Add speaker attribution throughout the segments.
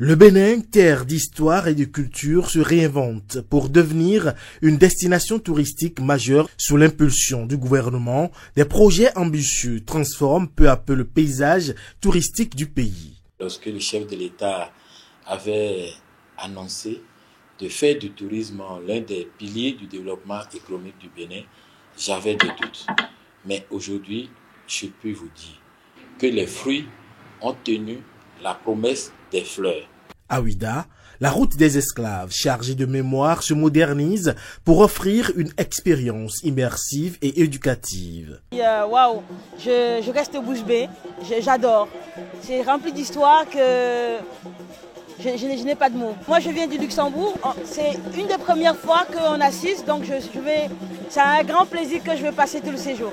Speaker 1: Le Bénin, terre d'histoire et de culture, se réinvente pour devenir une destination touristique majeure sous l'impulsion du gouvernement. Des projets ambitieux transforment peu à peu le paysage touristique du pays.
Speaker 2: Lorsque le chef de l'État avait annoncé de faire du tourisme l'un des piliers du développement économique du Bénin, j'avais des doutes. Mais aujourd'hui, je peux vous dire que les fruits ont tenu la promesse des fleurs.
Speaker 1: À Ouidah, la route des esclaves, chargée de mémoire, se modernise pour offrir une expérience immersive et éducative.
Speaker 3: Waouh, je reste bouche bée, j'adore. C'est rempli d'histoires que je n'ai pas de mots. Moi, je viens du Luxembourg. C'est une des premières fois qu'on assiste, donc c'est un grand plaisir que je vais passer tout le séjour.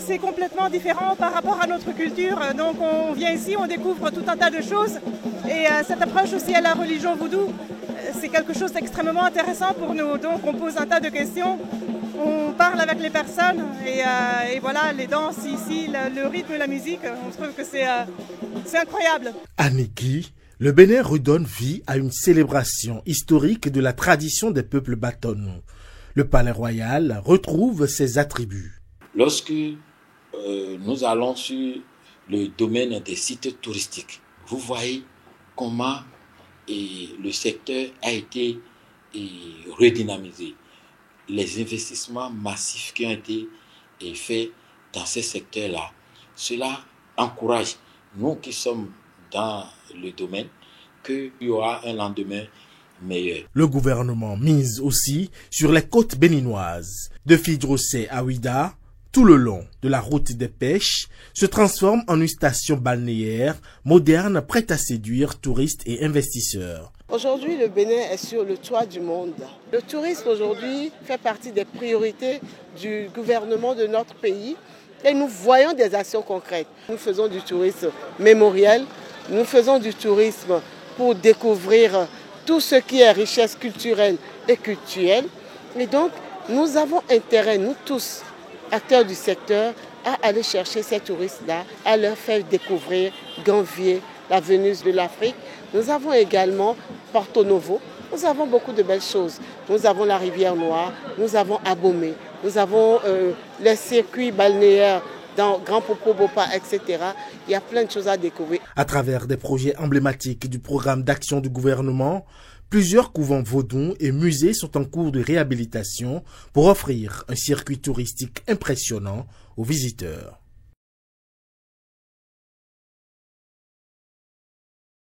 Speaker 4: C'est complètement différent par rapport à notre culture. Donc, on vient ici, on découvre tout un tas de choses. Et cette approche aussi à la religion vaudou, c'est quelque chose d'extrêmement intéressant pour nous. Donc, on pose un tas de questions. On parle avec les personnes et voilà, les danses ici, le rythme, la musique, on trouve que c'est incroyable.
Speaker 1: À Niki, le Bénin redonne vie à une célébration historique de la tradition des peuples Batono. Le palais royal retrouve ses attributs.
Speaker 2: Lorsque nous allons sur le domaine des sites touristiques, vous voyez comment le secteur a été redynamisé. Les investissements massifs qui ont été faits dans ces secteurs-là, cela encourage nous qui sommes dans le domaine qu'il y aura un lendemain meilleur.
Speaker 1: Le gouvernement mise aussi sur les côtes béninoises. De Fidrosé à Ouidah, tout le long de la route des pêches, se transforme en une station balnéaire moderne prête à séduire touristes et investisseurs.
Speaker 5: Aujourd'hui, le Bénin est sur le toit du monde. Le tourisme aujourd'hui fait partie des priorités du gouvernement de notre pays et nous voyons des actions concrètes. Nous faisons du tourisme mémoriel, nous faisons du tourisme pour découvrir tout ce qui est richesse culturelle et culturelle. Et donc, nous avons intérêt, nous tous, acteurs du secteur, à aller chercher ces touristes-là, à leur faire découvrir Ganvié, la Vénus de l'Afrique. Nous avons également Porto Novo. Nous avons beaucoup de belles choses. Nous avons la rivière Noire, nous avons Abomey, nous avons les circuits balnéaires dans Grand Popo, Bopa, etc. Il y a plein de choses à découvrir.
Speaker 1: À travers des projets emblématiques du programme d'action du gouvernement, plusieurs couvents vaudous et musées sont en cours de réhabilitation pour offrir un circuit touristique impressionnant aux visiteurs.